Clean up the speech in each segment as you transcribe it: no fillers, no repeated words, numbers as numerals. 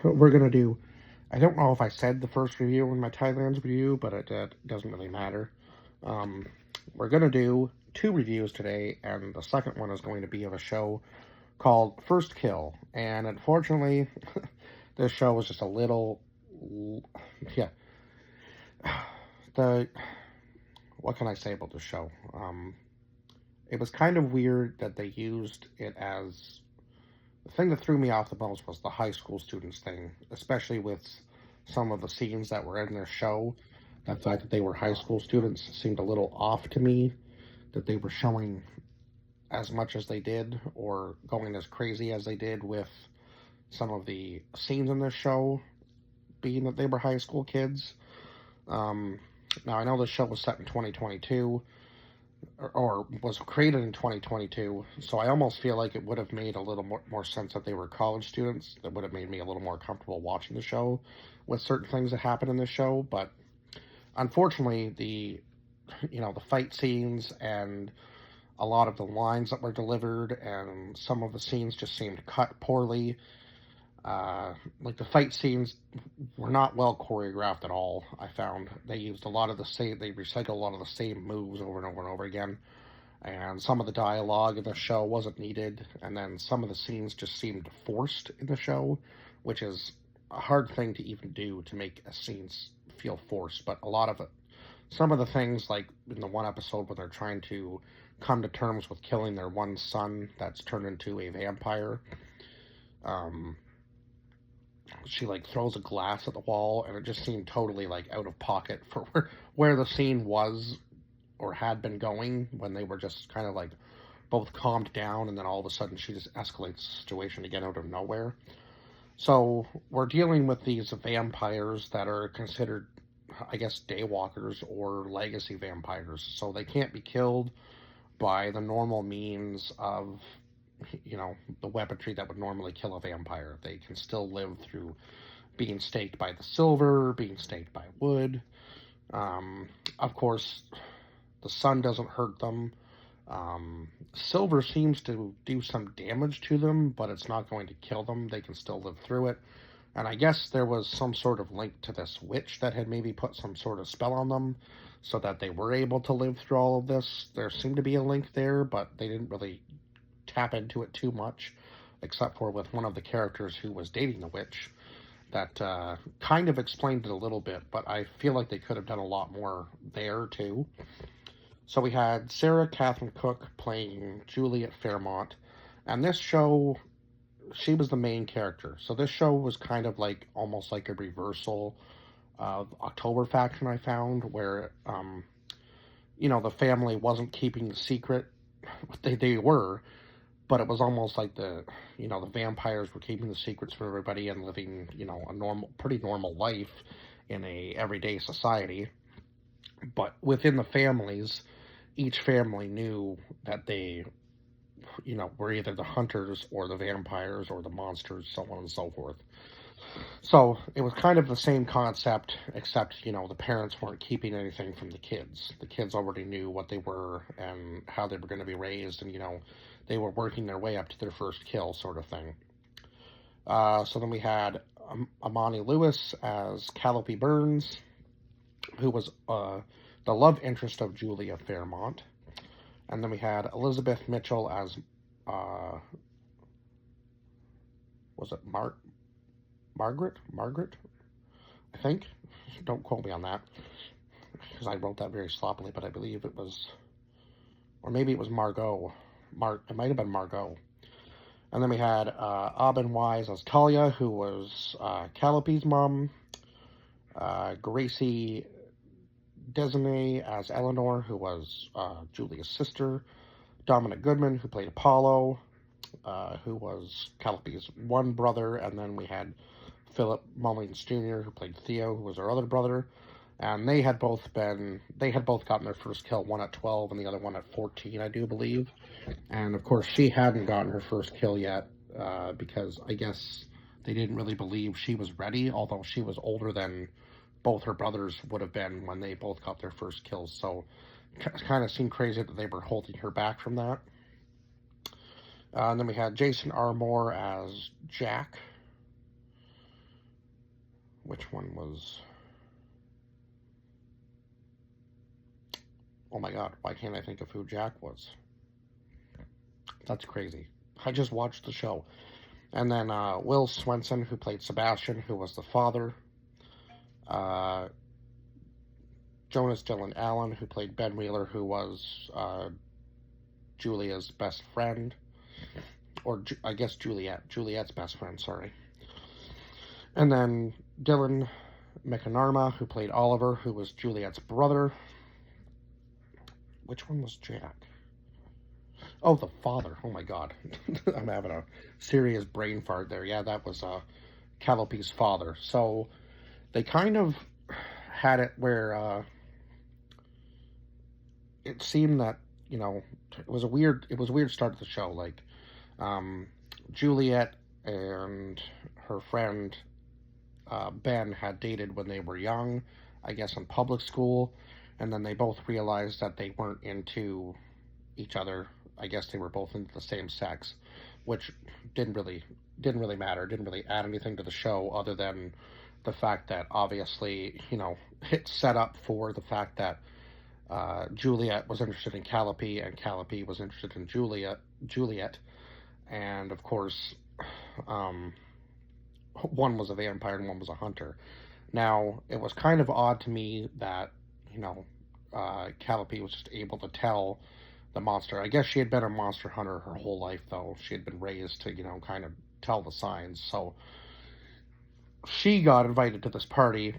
we're gonna do. I don't know if I said the first review in my Thailand's review, but it doesn't really matter. Um, we're gonna do two reviews today, and the second one is going to be of a show called First Kill. And unfortunately, this show was just a little, yeah. The what can I say about the show? It was kind of weird that they used it as the thing that threw me off the most was the high school students thing, especially with some of the scenes that were in their show. The fact that they were high school students seemed a little off to me, that they were showing as much as they did or going as crazy as they did with some of the scenes in this show, being that they were high school kids. Um, Now, I know this show was set in 2022, or was created in 2022, so I almost feel like it would have made a little more sense that they were college students. That would have made me a little more comfortable watching the show with certain things that happen in the show. But unfortunately, the fight scenes and a lot of the lines that were delivered and some of the scenes just seemed cut poorly. Like the fight scenes were not well choreographed at all. I found they used a lot of the same, they recycled a lot of the same moves over and over and over again, and some of the dialogue in the show wasn't needed, and then some of the scenes just seemed forced in the show, which is a hard thing to even do, to make a scene feel forced. But a lot of it, some of the things, like in the one episode where they're trying to come to terms with killing their one son that's turned into a vampire, um, she like throws a glass at the wall, and it just seemed totally like out of pocket for where the scene was or had been going, when they were just kind of like both calmed down, and then all of a sudden she just escalates the situation again out of nowhere. So we're dealing with these vampires that are considered, I guess, daywalkers or legacy vampires. So they can't be killed by the normal means of, the weaponry that would normally kill a vampire. They can still live through being staked by the silver, being staked by wood. Of course, the sun doesn't hurt them. Silver seems to do some damage to them, but it's not going to kill them. They can still live through it. And I guess there was some sort of link to this witch that had maybe put some sort of spell on them so that they were able to live through all of this. There seemed to be a link there, but they didn't really tap into it too much, except for with one of the characters who was dating the witch. That kind of explained it a little bit, but I feel like they could have done a lot more there too. So we had Sarah Catherine Cook playing Juliet Fairmont, and this show, she was the main character. So this show was kind of like almost like a reversal of October Faction, I found, where the family wasn't keeping the secret. They were, but it was almost like the vampires were keeping the secrets from everybody and living, a pretty normal life in a everyday society. But within the families, each family knew that they, were either the hunters or the vampires or the monsters, so on and so forth. So it was kind of the same concept, except, the parents weren't keeping anything from the kids. The kids already knew what they were and how they were going to be raised, and, they were working their way up to their first kill, sort of thing. So then we had Amani Lewis as Calliope Burns, who was the love interest of Julia Fairmont. And then we had Elizabeth Mitchell as, was it Margaret? I think. Don't quote me on that, because I wrote that very sloppily, but I believe it was, or maybe it was Margot. It might have been Margot. And then we had Aubin Wise as Talia, who was Calliope's mom. Gracie Desnay as Eleanor, who was Julia's sister. Dominic Goodman, who played Apollo, who was Calliope's one brother. And then we had Philip Mullins Jr., who played Theo, who was our other brother. And they had both gotten their first kill, one at 12 and the other one at 14, I do believe. And of course, she hadn't gotten her first kill yet, because I guess they didn't really believe she was ready, although she was older than both her brothers would have been when they both got their first kills. So it kind of seemed crazy that they were holding her back from that. And then we had Jason R. Moore as Jack. which one was... Oh my god, why can't I think of who Jack was? That's crazy. I just watched the show. And then Will Swenson, who played Sebastian, who was the father. Uh, Jonas Dylan Allen, who played Ben Wheeler, who was Julia's best friend. Or I guess Juliet's best friend, sorry. And then Dylan McInerney, who played Oliver, who was Juliet's brother. Which one was Jack? Oh, the father. Oh my god. I'm having a serious brain fart there. Yeah, that was Calliope's father. So they kind of had it where it seemed that, you know, it was a weird start to the show. Like, Juliet and her friend Ben had dated when they were young, I guess in public school, and then they both realized that they weren't into each other. I guess they were both into the same sex, which didn't really matter. Didn't really add anything to the show other than the fact that obviously, you know, it's set up for the fact that Juliet was interested in Calliope and Calliope was interested in Juliet, and of course, one was a vampire and one was a hunter. Now, it was kind of odd to me that, you know, Calliope was just able to tell the monster. I guess she had been a monster hunter her whole life, though. She had been raised to, you know, kind of tell the signs. So she got invited to this party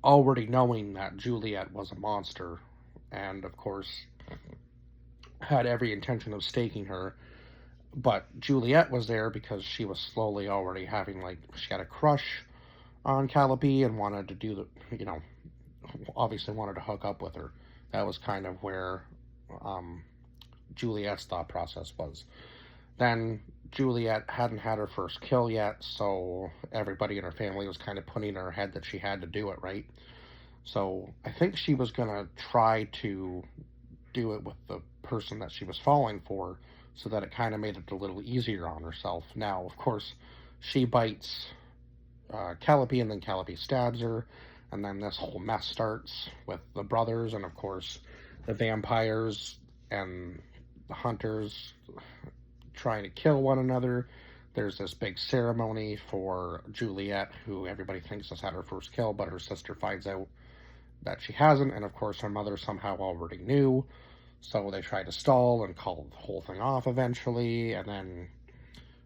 already knowing that Juliet was a monster, and of course had every intention of staking her. But Juliet was there because she was slowly already having, like, she had a crush on Calliope and wanted to do the, you know, obviously wanted to hook up with her. That was kind of where Juliet's thought process was. Then Juliet hadn't had her first kill yet, so everybody in her family was kind of putting in her head that she had to do it, right? So I think she was going to try to do it with the person that she was falling for, so that it kind of made it a little easier on herself. Now, of course, she bites Calliope, and then Calliope stabs her, and then this whole mess starts with the brothers, and of course, the vampires and the hunters trying to kill one another. There's this big ceremony for Juliet, who everybody thinks has had her first kill, but her sister finds out that she hasn't, and of course her mother somehow already knew, so they try to stall and call the whole thing off eventually, and then,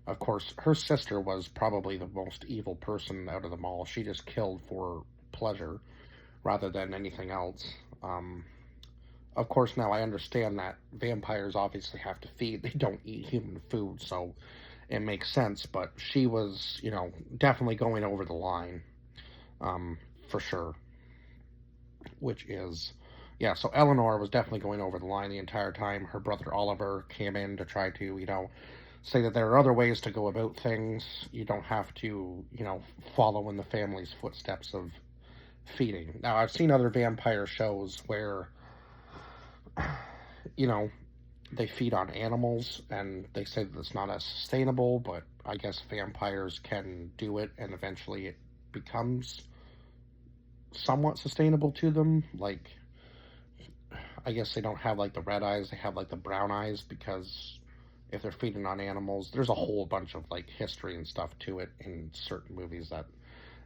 of course, her sister was probably the most evil person out of them all. She just killed for pleasure rather than anything else. Of course, now I understand that vampires obviously have to feed. They don't eat human food, so it makes sense, but she was, you know, definitely going over the line, for sure. Which is, yeah, so Eleanor was definitely going over the line the entire time. Her brother Oliver came in to try to, you know, say that there are other ways to go about things. You don't have to, you know, follow in the family's footsteps of feeding. Now, I've seen other vampire shows where, you know, they feed on animals, and they say that it's not as sustainable, but I guess vampires can do it, and eventually it becomes somewhat sustainable to them. Like, I guess they don't have, like, the red eyes, they have, like, the brown eyes, because if they're feeding on animals, there's a whole bunch of, like, history and stuff to it in certain movies that,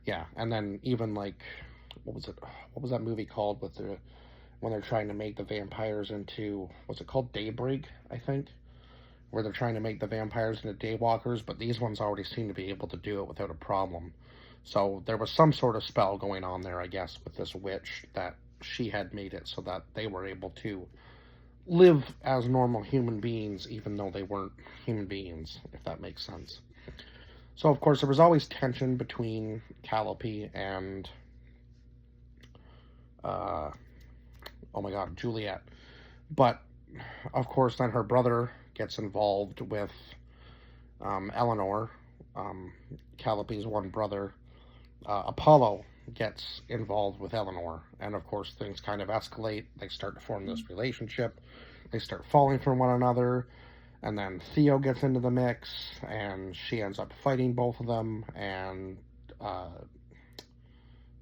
yeah, and then even, like, what was that movie called with the, when they're trying to make the vampires into, what's it called, Daybreak, I think, where they're trying to make the vampires into daywalkers, but these ones already seem to be able to do it without a problem. So there was some sort of spell going on there, I guess, with this witch, that she had made it so that they were able to live as normal human beings, even though they weren't human beings, if that makes sense. So, of course, there was always tension between Calliope and, oh my god, Juliet. But, of course, then her brother gets involved with Eleanor, Calliope's one brother. Apollo gets involved with Eleanor, and of course things kind of escalate. They start to form this relationship. They start falling for one another, and then Theo gets into the mix, and she ends up fighting both of them, and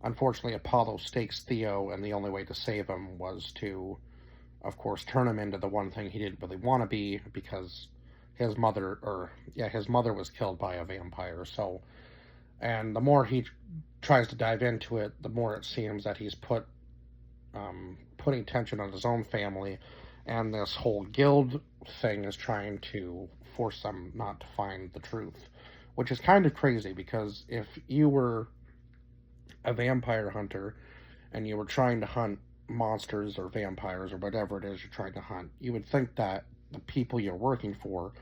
unfortunately, Apollo stakes Theo, and the only way to save him was to, of course, turn him into the one thing he didn't really want to be, because his mother was killed by a vampire. So, and the more he tries to dive into it, the more it seems that he's putting tension on his own family, and this whole guild thing is trying to force them not to find the truth, which is kind of crazy, because if you were a vampire hunter and you were trying to hunt monsters or vampires or whatever it is you're trying to hunt, you would think that the people you're working for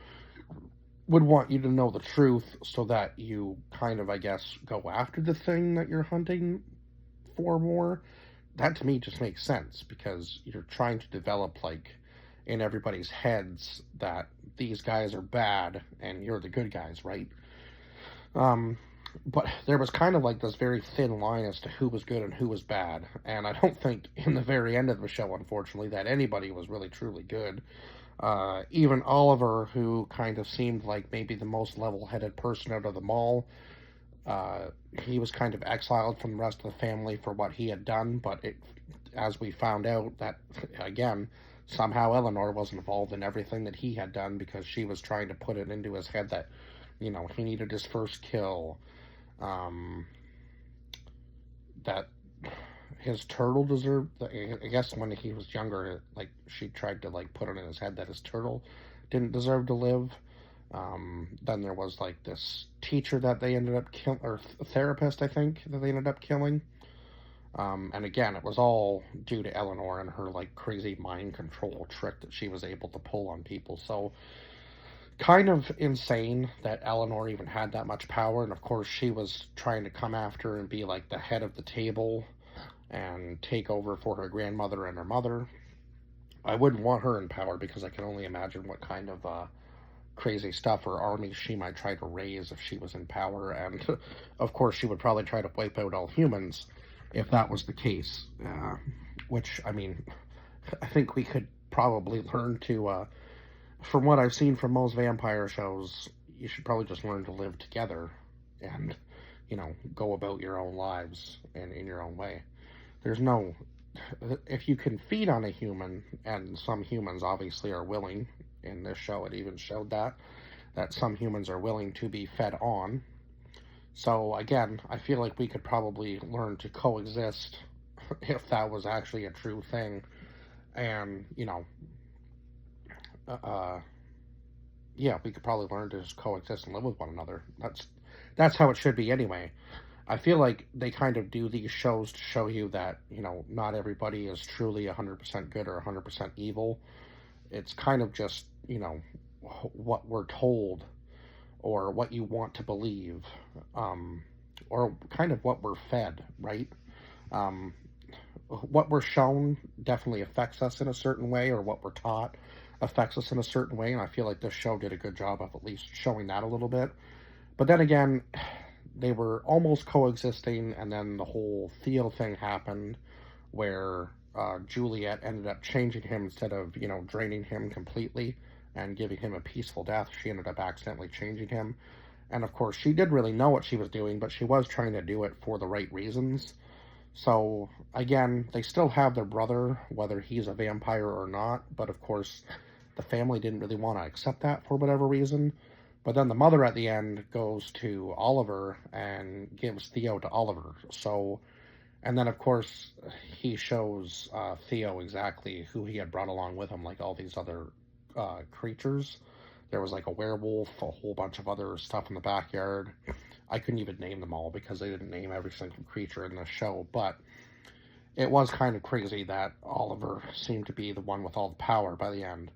would want you to know the truth, so that you kind of, I guess, go after the thing that you're hunting for more. That to me just makes sense, because you're trying to develop, like, in everybody's heads that these guys are bad and you're the good guys, right? Um, but there was kind of like this very thin line as to who was good and who was bad, and I don't think in the very end of the show, unfortunately, that anybody was really truly good. Even Oliver, who kind of seemed like maybe the most level-headed person out of them all, uh, he was kind of exiled from the rest of the family for what he had done, but as we found out, that, again, somehow Eleanor was involved in everything that he had done, because she was trying to put it into his head that, he needed his first kill, um, that his turtle deserved, I guess when he was younger, like, she tried to, like, put it in his head that his turtle didn't deserve to live. Then there was, like, this teacher that they ended up killing, or therapist, I think, that they ended up killing. And again, it was all due to Eleanor and her, like, crazy mind control trick that she was able to pull on people. So, kind of insane that Eleanor even had that much power. And of course, she was trying to come after and be, like, the head of the table and take over for her grandmother and her mother. I wouldn't want her in power, because I can only imagine what kind of crazy stuff or army she might try to raise if she was in power. And of course, she would probably try to wipe out all humans if that was the case. Which, I mean, I think we could probably learn to, from what I've seen from most vampire shows, you should probably just learn to live together and, go about your own lives in your own way. There's no, if you can feed on a human, and some humans obviously are willing, in this show it even showed that some humans are willing to be fed on. So again, I feel like we could probably learn to coexist if that was actually a true thing. And, uh, yeah, we could probably learn to just coexist and live with one another. That's how it should be anyway. I feel like they kind of do these shows to show you that, not everybody is truly 100% good or 100% evil. It's kind of just, what we're told, or what you want to believe, um, or kind of what we're fed, right? Um, what we're shown definitely affects us in a certain way, or what we're taught affects us in a certain way, and I feel like this show did a good job of at least showing that a little bit. But then again, they were almost coexisting, and then the whole Theo thing happened, where Juliet ended up changing him instead of, draining him completely and giving him a peaceful death. She ended up accidentally changing him. And of course, she did really know what she was doing, but she was trying to do it for the right reasons. So, again, they still have their brother, whether he's a vampire or not, but of course, the family didn't really want to accept that for whatever reason. But then the mother at the end goes to Oliver and gives Theo to Oliver. So, and then of course, he shows Theo exactly who he had brought along with him, like all these other creatures. There was like a werewolf, a whole bunch of other stuff in the backyard. I couldn't even name them all, because they didn't name every single creature in the show, but it was kind of crazy that Oliver seemed to be the one with all the power by the end.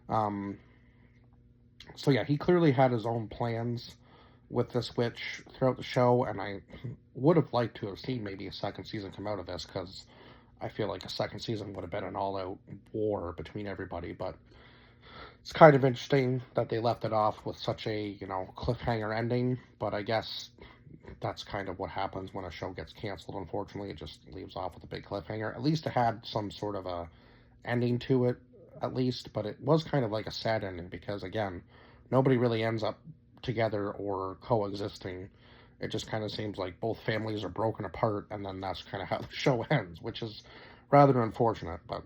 Um, so yeah, he clearly had his own plans with this witch throughout the show, and I would have liked to have seen maybe a second season come out of this, because I feel like a second season would have been an all-out war between everybody. But it's kind of interesting that they left it off with such a, cliffhanger ending. But I guess that's kind of what happens when a show gets canceled, unfortunately. It just leaves off with a big cliffhanger. At least it had some sort of a ending to it, at least. But it was kind of like a sad ending, because, again, nobody really ends up together or coexisting It just kind of seems like both families are broken apart, and then that's kind of how the show ends, which is rather unfortunate, but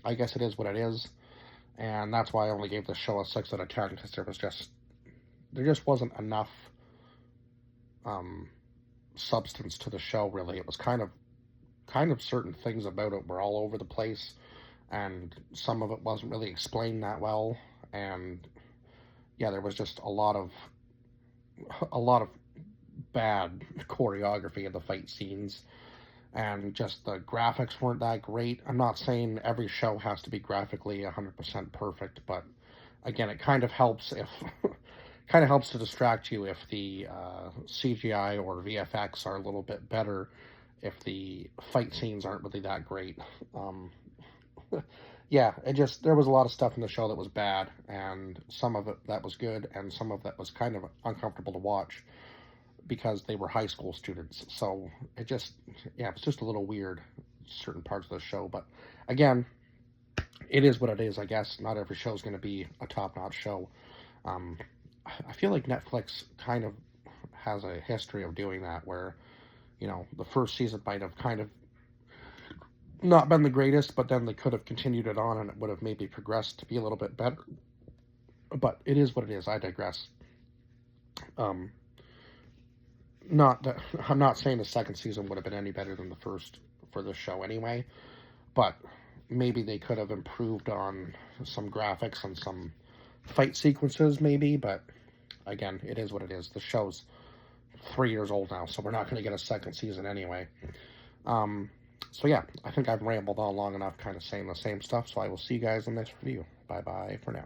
I guess it is what it is. And that's why I only gave the show a 6 out of 10, because there just wasn't enough um, substance to the show, really. It was kind of certain things about it were all over the place, and some of it wasn't really explained that well. And yeah, there was just a lot of bad choreography of the fight scenes, and just the graphics weren't that great. I'm not saying every show has to be graphically 100% perfect, but again, it kind of helps if kind of helps to distract you if the CGI or VFX are a little bit better, if the fight scenes aren't really that great. Um, yeah, there was a lot of stuff in the show that was bad, and some of it that was good, and some of that was kind of uncomfortable to watch because they were high school students. So yeah, it was just a little weird, certain parts of the show. But again, it is what it is, I guess. Not every show is going to be a top-notch show. Um, I feel like Netflix kind of has a history of doing that, where, the first season might have kind of not been the greatest, but then they could have continued it on and it would have maybe progressed to be a little bit better. But it is what it is. I digress. Um, not that I'm not saying the second season would have been any better than the first for this show anyway, but maybe they could have improved on some graphics and some fight sequences, maybe. But again, it is what it is. The show's 3 years old now, so we're not going to get a second season anyway. So yeah, I think I've rambled on long enough kind of saying the same stuff, so I will see you guys in the next review. Bye bye for now.